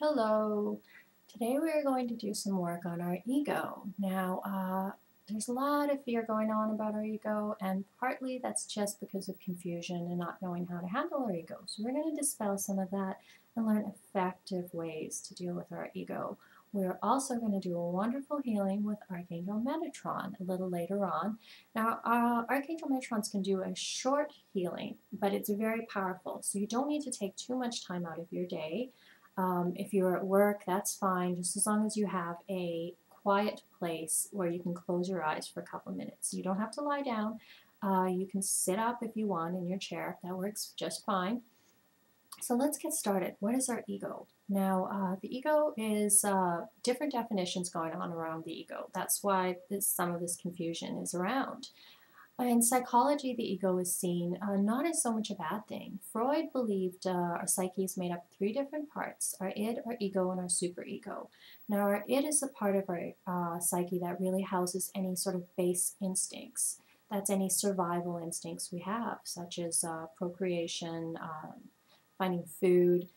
Hello. Today we are going to do some work on our ego. Now, there's a lot of fear going on about our ego, and partly that's just because of confusion and not knowing how to handle our ego. So we're going to dispel some of that and learn effective ways to deal with our ego. We're also going to do a wonderful healing with Archangel Metatron a little later on. Now, Archangel Metatrons can do a short healing, but it's very powerful. So you don't need to take too much time out of your day. If you're at work, that's fine, just as long as you have a quiet place where you can close your eyes for a couple of minutes. You don't have to lie down. You can sit up if you want in your chair. That works just fine. So let's get started. What is our ego? Now, the ego is different definitions going on around the ego. That's why some of this confusion is around. In psychology, the ego is seen not as so much a bad thing. Freud believed our psyche is made up of three different parts: our id, our ego, and our superego. Now, our id is a part of our psyche that really houses any sort of base instincts. That's any survival instincts we have, such as procreation, finding food,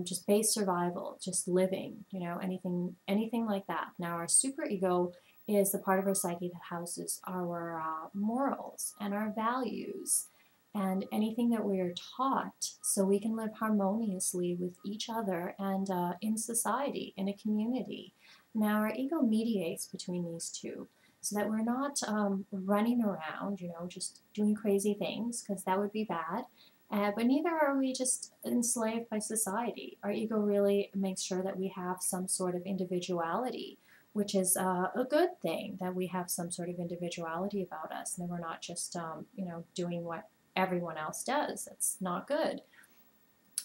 just base survival, just living, anything like that. Now, our superego is the part of our psyche that houses our morals and our values and anything that we are taught so we can live harmoniously with each other and in society, in a community. Now, our ego mediates between these two so that we're not running around, just doing crazy things, because that would be bad. But neither are we just enslaved by society. Our ego really makes sure that we have some sort of individuality, which is a good thing, that we have some sort of individuality about us and that we're not just, doing what everyone else does. That's not good.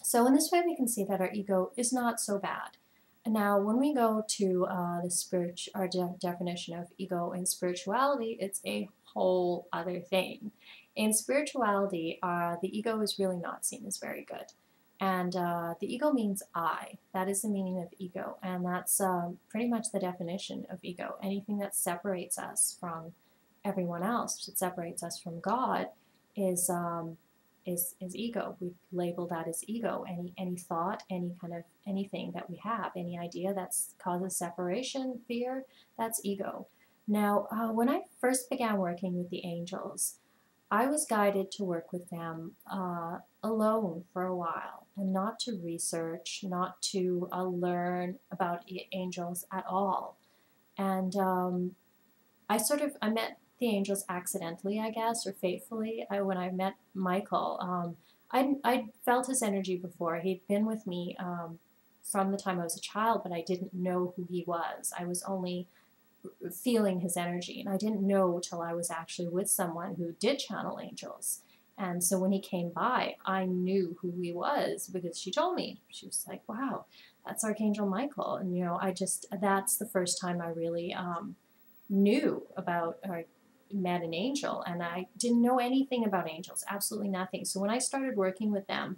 So in this way, we can see that our ego is not so bad. And now, when we go to our definition of ego in spirituality, it's a whole other thing. In spirituality, the ego is really not seen as very good. And the ego means I. That is the meaning of ego. And that's pretty much the definition of ego. Anything that separates us from everyone else, that separates us from God, is ego. We label that as ego. Any thought, any kind of anything that we have, any idea that causes separation, fear, that's ego. Now, when I first began working with the angels, I was guided to work with them alone for a while, and not to research, not to learn about angels at all. And I met the angels accidentally, I guess, or fatefully. When I met Michael, I felt his energy before. He'd been with me from the time I was a child, but I didn't know who he was. I was only feeling his energy, and I didn't know till I was actually with someone who did channel angels. And so when he came by, I knew who he was because she told me. She was like, wow, that's Archangel Michael. And that's the first time I really knew about or met an angel. And I didn't know anything about angels, absolutely nothing. So when I started working with them,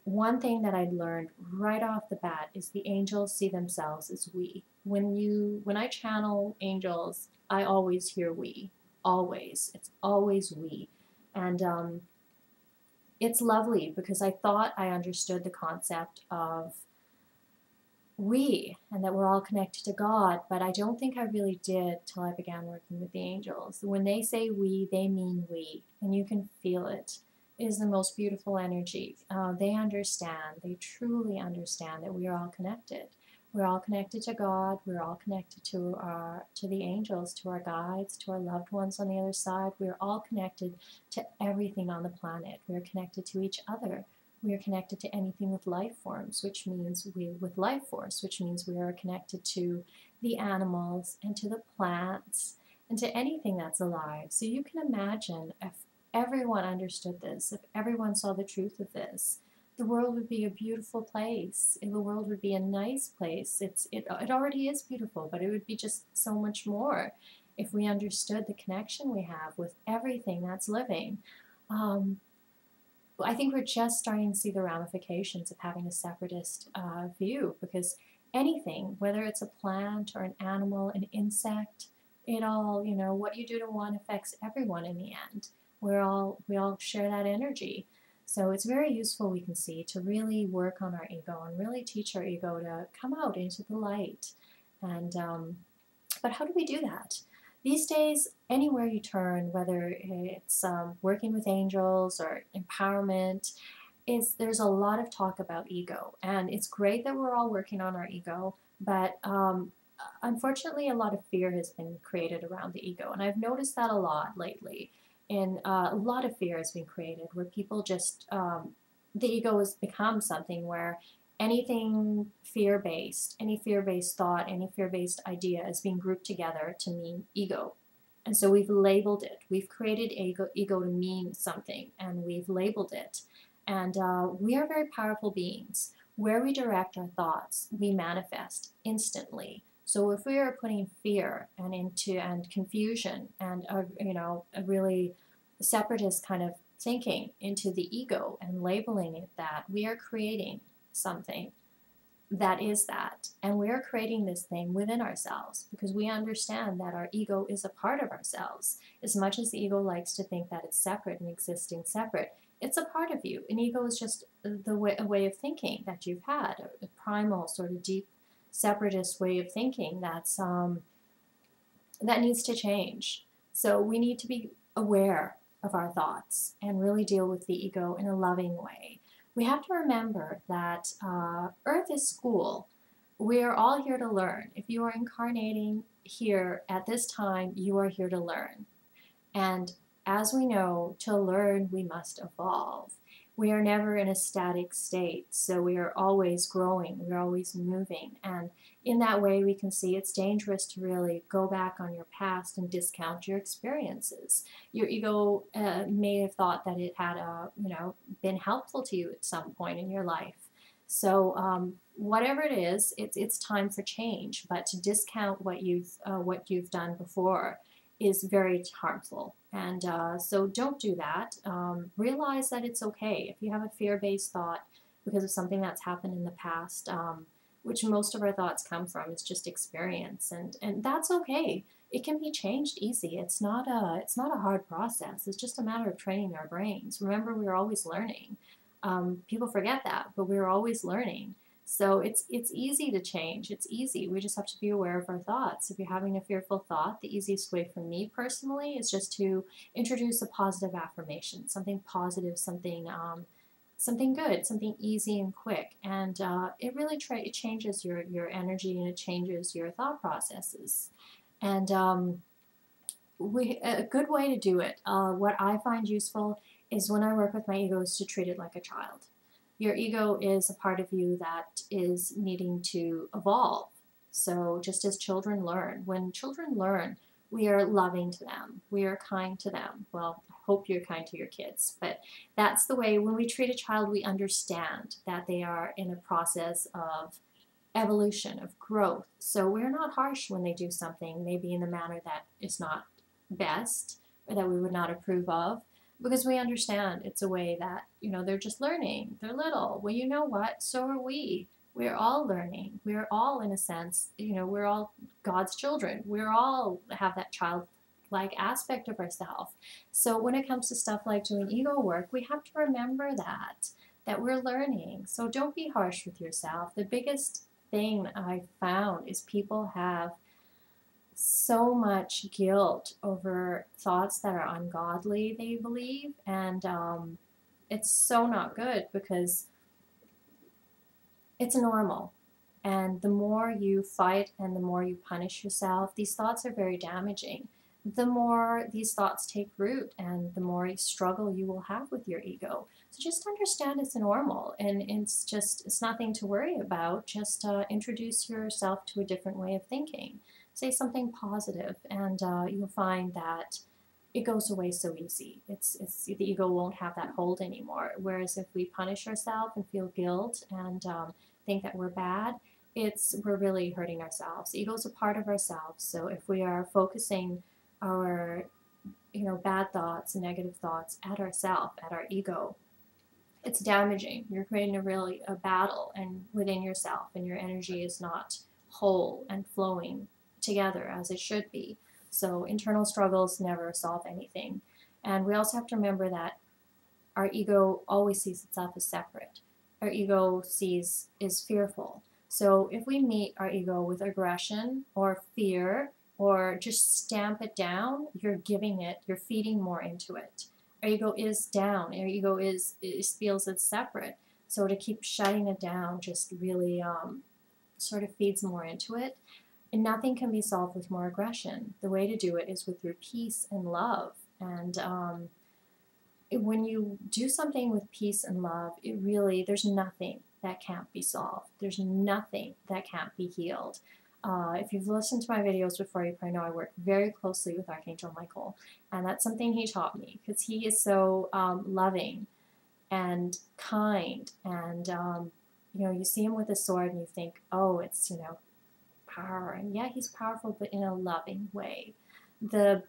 one thing that I'd learned right off the bat is the angels see themselves as we. When I channel angels, I always hear we. Always. It's always we. And it's lovely because I thought I understood the concept of we and that we're all connected to God, but I don't think I really did till I began working with the angels. When they say we, they mean we, and you can feel it. It is the most beautiful energy. They understand, they truly understand that we are all connected. We're all connected to God. We're all connected to the angels, to our guides, to our loved ones on the other side. We're all connected to everything on the planet. We're connected to each other. We are connected to anything with life forms, which means with life force, which means we are connected to the animals and to the plants and to anything that's alive. So you can imagine if everyone understood this, if everyone saw the truth of this, the world would be a beautiful place. The world would be a nice place. It already is beautiful, but it would be just so much more if we understood the connection we have with everything that's living. I think we're just starting to see the ramifications of having a separatist view, because anything, whether it's a plant or an animal, an insect, it all, what you do to one affects everyone in the end. We all share that energy. So it's very useful, we can see, to really work on our ego and really teach our ego to come out into the light. And but how do we do that? These days, anywhere you turn, whether it's working with angels or empowerment, there's a lot of talk about ego. And it's great that we're all working on our ego, but unfortunately, a lot of fear has been created around the ego. And I've noticed that a lot lately. And a lot of fear has been created where people just, the ego has become something where anything fear-based, any fear-based thought, any fear-based idea is being grouped together to mean ego. And so we've labeled it. We've created ego to mean something, and we've labeled it. And we are very powerful beings. Where we direct our thoughts, we manifest instantly. So if we are putting fear and confusion and a really separatist kind of thinking into the ego and labeling it that, we are creating something that is that. And we're creating this thing within ourselves because we understand that our ego is a part of ourselves. As much as the ego likes to think that it's separate and existing separate, it's a part of you. An ego is just a way of thinking that you've had, a primal sort of deep separatist way of thinking that needs to change. So we need to be aware of our thoughts and really deal with the ego in a loving way. We have to remember that Earth is school. We are all here to learn. If you are incarnating here at this time, you are here to learn. And as we know, to learn, we must evolve. We are never in a static state, so we are always growing, we're always moving. And in that way, we can see it's dangerous to really go back on your past and discount your experiences. Your ego may have thought that it had been helpful to you at some point in your life. So whatever it is, it's time for change. But to discount what you've done before is very harmful. And so don't do that. Realize that it's okay. If you have a fear-based thought because of something that's happened in the past, which most of our thoughts come from, is just experience, and that's okay. It can be changed easy. It's not a hard process. It's just a matter of training our brains. Remember, we're always learning. People forget that, but we're always learning. So it's easy to change. It's easy. We just have to be aware of our thoughts. If you're having a fearful thought, the easiest way for me personally is just to introduce a positive affirmation, something positive, something good, something easy and quick. And it really it changes your energy, and it changes your thought processes. And a good way to do it, what I find useful is when I work with my ego, is to treat it like a child. Your ego is a part of you that is needing to evolve. So just as children learn, when children learn, we are loving to them. We are kind to them. Well, I hope you're kind to your kids, but that's the way. When we treat a child, we understand that they are in a process of evolution, of growth. So we're not harsh when they do something, maybe in a manner that is not best or that we would not approve of, because we understand it's a way that, they're just learning. They're little. Well, you know what? So are we. We're all learning. We're all, in a sense, we're all God's children. We're all have that childlike aspect of ourselves. So when it comes to stuff like doing ego work, we have to remember that we're learning. So don't be harsh with yourself. The biggest thing I found is people have so much guilt over thoughts that are ungodly, they believe, and it's so not good because it's normal. And the more you fight and the more you punish yourself, these thoughts are very damaging. The more these thoughts take root and the more struggle you will have with your ego. So just understand it's normal, and it's nothing to worry about. Just introduce yourself to a different way of thinking. Say something positive, and you'll find that it goes away so easy. The ego won't have that hold anymore. Whereas if we punish ourselves and feel guilt and think that we're bad, we're really hurting ourselves. Ego is a part of ourselves. So if we are focusing our bad thoughts and negative thoughts at ourselves, at our ego, it's damaging. You're creating a battle and within yourself, and your energy is not whole and flowing together as it should be. So internal struggles never solve anything. And we also have to remember that our ego always sees itself as separate. Our ego is fearful. So if we meet our ego with aggression or fear or just stamp it down, you're giving it, you're feeding more into it. Our ego is down. Our ego feels it's separate. So to keep shutting it down just really sort of feeds more into it. And nothing can be solved with more aggression. The way to do it is through peace and love. And when you do something with peace and love, there's nothing that can't be solved. There's nothing that can't be healed. If you've listened to my videos before, you probably know I work very closely with Archangel Michael. And that's something he taught me because he is so loving and kind. And, you see him with a sword and you think, oh, it's, power. And yeah, he's powerful, but in a loving way. The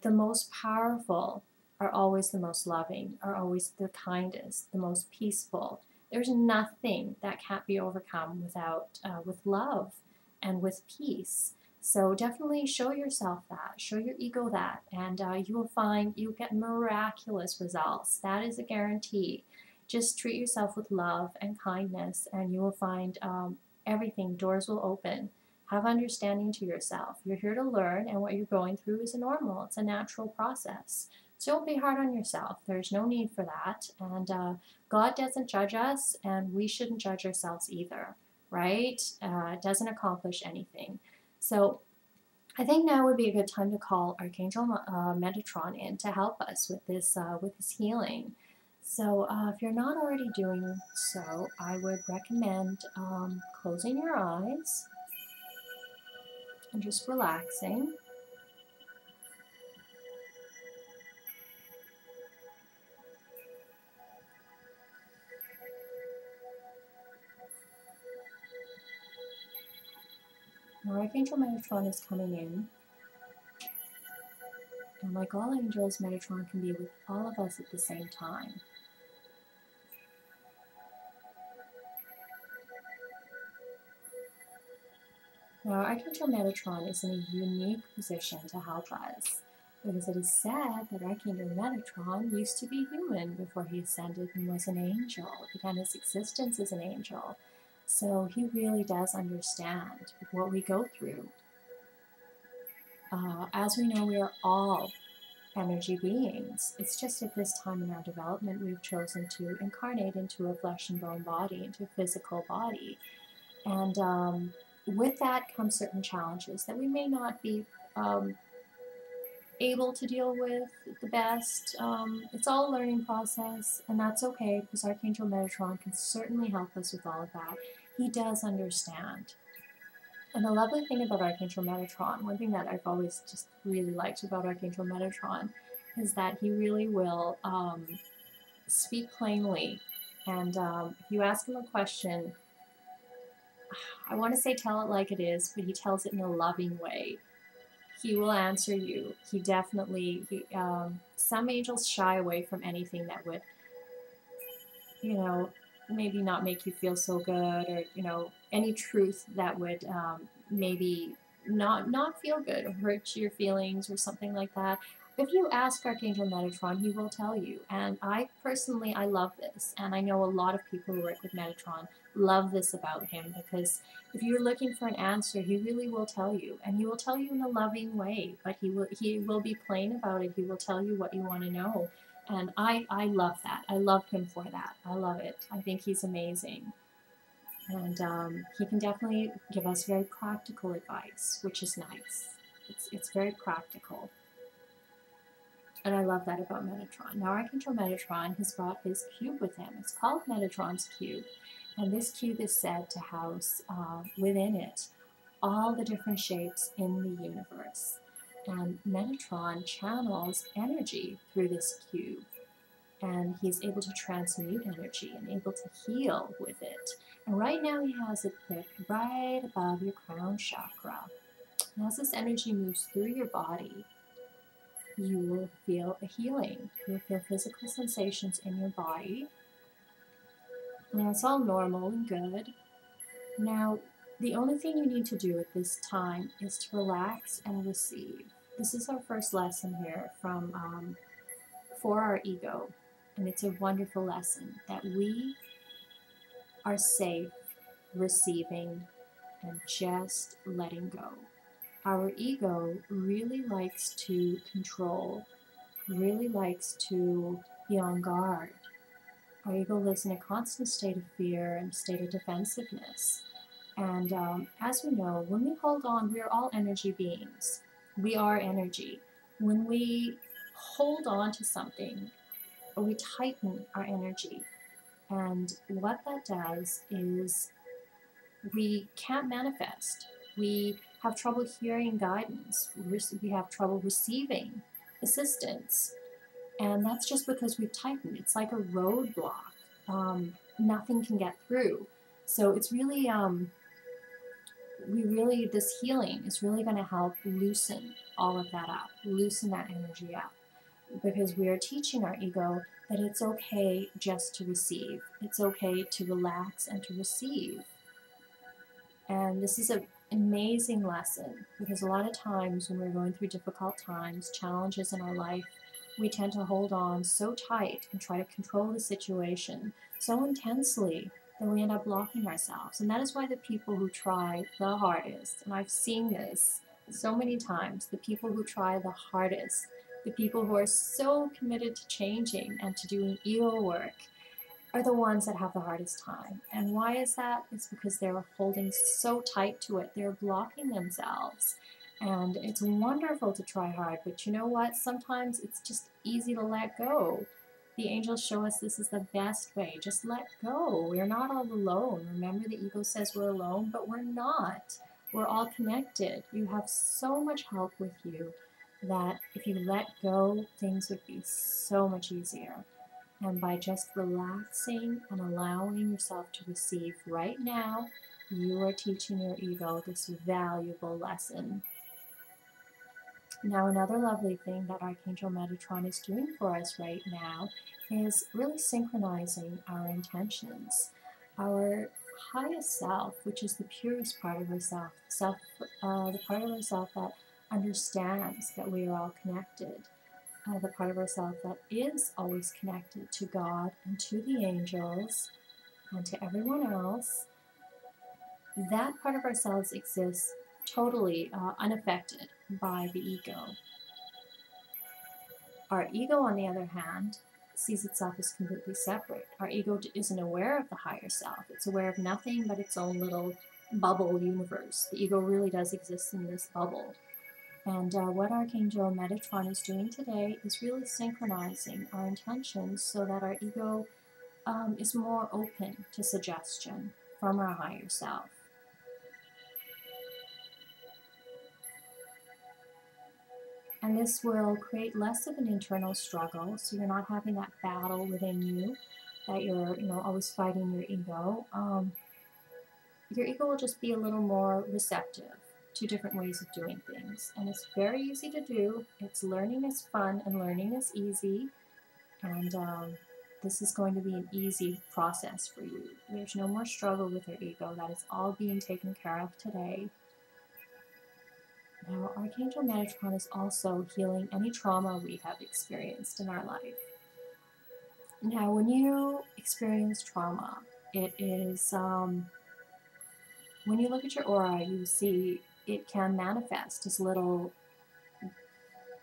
most powerful are always the most loving, are always the kindest, the most peaceful. There's nothing that can't be overcome with love and with peace. So definitely show yourself that, show your ego that, and you will find you'll get miraculous results. That is a guarantee. Just treat yourself with love and kindness, and you will find everything, doors will open. Have understanding to yourself. You're here to learn, and what you're going through is normal. It's a natural process. So don't be hard on yourself. There's no need for that. And God doesn't judge us, and we shouldn't judge ourselves either, right? It doesn't accomplish anything. So I think now would be a good time to call Archangel Metatron in to help us with this healing. So if you're not already doing so, I would recommend closing your eyes and just relaxing. Now Archangel Metatron is coming in, and like all angels, Metatron can be with all of us at the same time. Now Archangel Metatron is in a unique position to help us, because it is said that Archangel Metatron used to be human before he ascended and was an angel, began his existence as an angel. So he really does understand what we go through. As we know, we are all energy beings. It's just at this time in our development we've chosen to incarnate into a flesh and bone body, into a physical body. And with that comes certain challenges that we may not be able to deal with the best. It's all a learning process, and that's okay, because Archangel Metatron can certainly help us with all of that. He does understand. And the lovely thing about Archangel Metatron, one thing that I've always just really liked about Archangel Metatron, is that he really will speak plainly. And if you ask him a question, I want to say tell it like it is, but he tells it in a loving way. He will answer you. He definitely, some angels shy away from anything that would, maybe not make you feel so good, or, any truth that would maybe not feel good or hurt your feelings or something like that. If you ask Archangel Metatron, he will tell you. And I personally, I love this. And I know a lot of people who work with Metatron love this about him, because if you're looking for an answer, he really will tell you. And he will tell you in a loving way, but he will be plain about it. He will tell you what you want to know. And I love that. I love him for that. I love it. I think he's amazing. And he can definitely give us very practical advice, which is nice. It's very practical. And I love that about Metatron. Now Archangel Metatron has brought his cube with him. It's called Metatron's cube. And this cube is said to house within it all the different shapes in the universe. And Metatron channels energy through this cube. And he's able to transmute energy and able to heal with it. And right now he has it put right above your crown chakra. And as this energy moves through your body, you will feel a healing. You'll feel physical sensations in your body. Now it's all normal and good. Now, the only thing you need to do at this time is to relax and receive. This is our first lesson here for our ego. And it's a wonderful lesson that we are safe receiving and just letting go. Our ego really likes to control, really likes to be on guard. Our ego lives in a constant state of fear and state of defensiveness. And as we know, when we hold on, we are all energy beings. We are energy. When we hold on to something, we tighten our energy. And what that does is we can't manifest. We have trouble hearing guidance. We have trouble receiving assistance. And that's just because we've tightened. It's like a roadblock. Nothing can get through. So it's really, this healing is really going to help loosen all of that up, loosen that energy up. Because we are teaching our ego that it's okay just to receive. It's okay to relax and to receive. And this is an amazing lesson, because a lot of times when we're going through difficult times, challenges in our life, we tend to hold on so tight and try to control the situation so intensely that we end up blocking ourselves. And that is why the people who try the hardest, and I've seen this so many times, the people who try the hardest, the people who are so committed to changing and to doing ego work, are the ones that have the hardest time. And why is that? It's because they're holding so tight to it. They're blocking themselves. And it's wonderful to try hard, but you know what? Sometimes it's just easy to let go. The angels show us this is the best way. Just let go. We're not all alone. Remember, the ego says we're alone, but we're not. We're all connected. You have so much help with you that if you let go, things would be so much easier. And by just relaxing and allowing yourself to receive right now, you are teaching your ego this valuable lesson. Now, another lovely thing that Archangel Metatron is doing for us right now is really synchronizing our intentions. Our highest self, which is the purest part of ourself, the part of ourself that understands that we are all connected, the part of ourselves that is always connected to God and to the angels and to everyone else, that part of ourselves exists totally unaffected by the ego. Our ego, on the other hand, sees itself as completely separate. Our ego isn't aware of the higher self. It's aware of nothing but its own little bubble universe. The ego really does exist in this bubble. And what Archangel Metatron is doing today is really synchronizing our intentions so that our ego is more open to suggestion from our higher self. And this will create less of an internal struggle, so you're not having that battle within you, that you're always fighting your ego. Your ego will just be a little more receptive to different ways of doing things. And it's very easy to do. Learning is fun and learning is easy. And this is going to be an easy process for you. There's no more struggle with your ego. That is all being taken care of today. Now, Archangel Metatron is also healing any trauma we have experienced in our life. Now, when you experience trauma, it is, when you look at your aura, you see it can manifest as little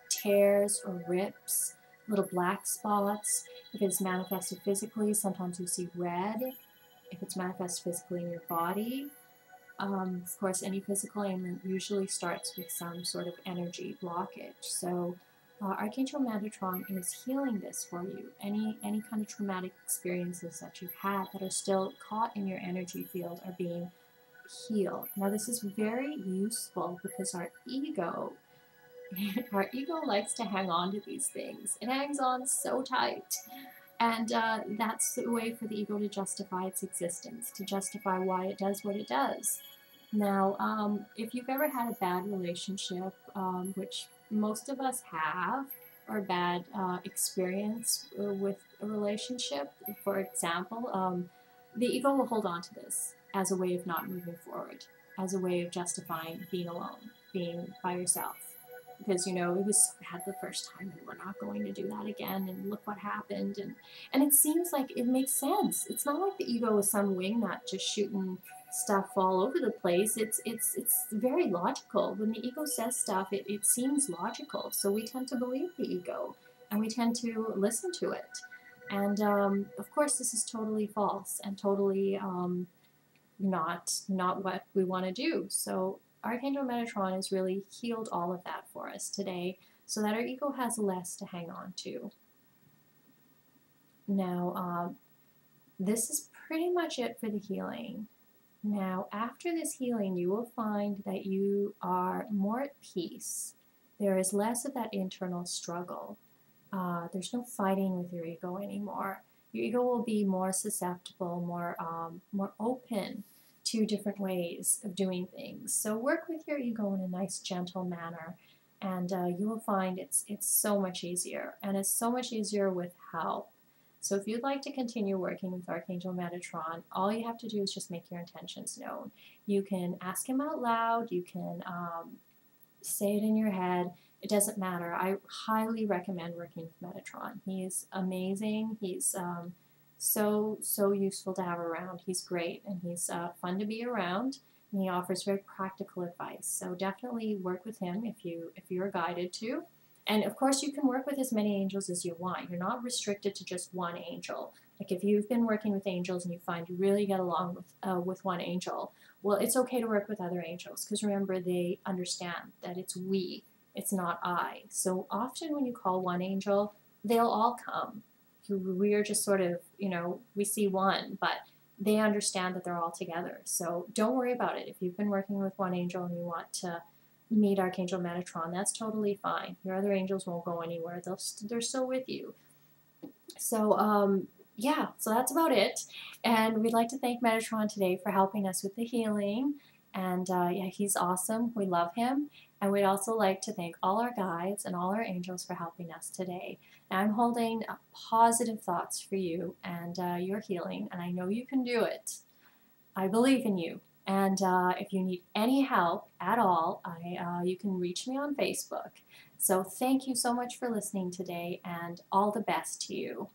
tears or rips, little black spots. If it's manifested physically, sometimes you see red. If it's manifested physically in your body, of course, any physical ailment usually starts with some sort of energy blockage. So Archangel Metatron is healing this for you. Any kind of traumatic experiences that you've had that are still caught in your energy field are being healed. Now, this is very useful because our ego likes to hang on to these things. It hangs on so tight. And that's the way for the ego to justify its existence, to justify why it does what it does. Now, if you've ever had a bad relationship, which most of us have, or a bad experience with a relationship, for example, the ego will hold on to this as a way of not moving forward, as a way of justifying being alone, being by yourself. because, you know, it was so bad the first time and we're not going to do that again, and look what happened. And it seems like it makes sense. It's not like the ego is some wingnut just shooting stuff all over the place. It's very logical. When the ego says stuff, it seems logical. So we tend to believe the ego and we tend to listen to it. And of course, this is totally false and totally not what we want to do. So Archangel Metatron has really healed all of that for us today, so that our ego has less to hang on to. Now, this is pretty much it for the healing. Now, after this healing, you will find that you are more at peace. There is less of that internal struggle. There's no fighting with your ego anymore. Your ego will be more susceptible, more open to different ways of doing things. So work with your ego in a nice, gentle manner, and you will find it's so much easier, and it's so much easier with help. So if you'd like to continue working with Archangel Metatron, all you have to do is just make your intentions known. You can ask him out loud, you can say it in your head. It doesn't matter. I highly recommend working with Metatron. He's amazing. He's so useful to have around. He's great, and he's fun to be around, and he offers very practical advice. So definitely work with him if you're guided to. And of course, you can work with as many angels as you want. You're not restricted to just one angel. Like if you've been working with angels and you find you really get along with one angel, well, it's okay to work with other angels, because remember, they understand that it's we, it's not I. So often when you call one angel, they'll all come. We are just sort of, you know, we see one, but they understand that they're all together. So don't worry about it. If you've been working with one angel and you want to meet Archangel Metatron, that's totally fine. Your other angels won't go anywhere. They're still with you. So yeah, so that's about it. And we'd like to thank Metatron today for helping us with the healing. And yeah, he's awesome. We love him. And we'd also like to thank all our guides and all our angels for helping us today. Now, I'm holding positive thoughts for you and your healing, and I know you can do it. I believe in you. And if you need any help at all, you can reach me on Facebook. So thank you so much for listening today, and all the best to you.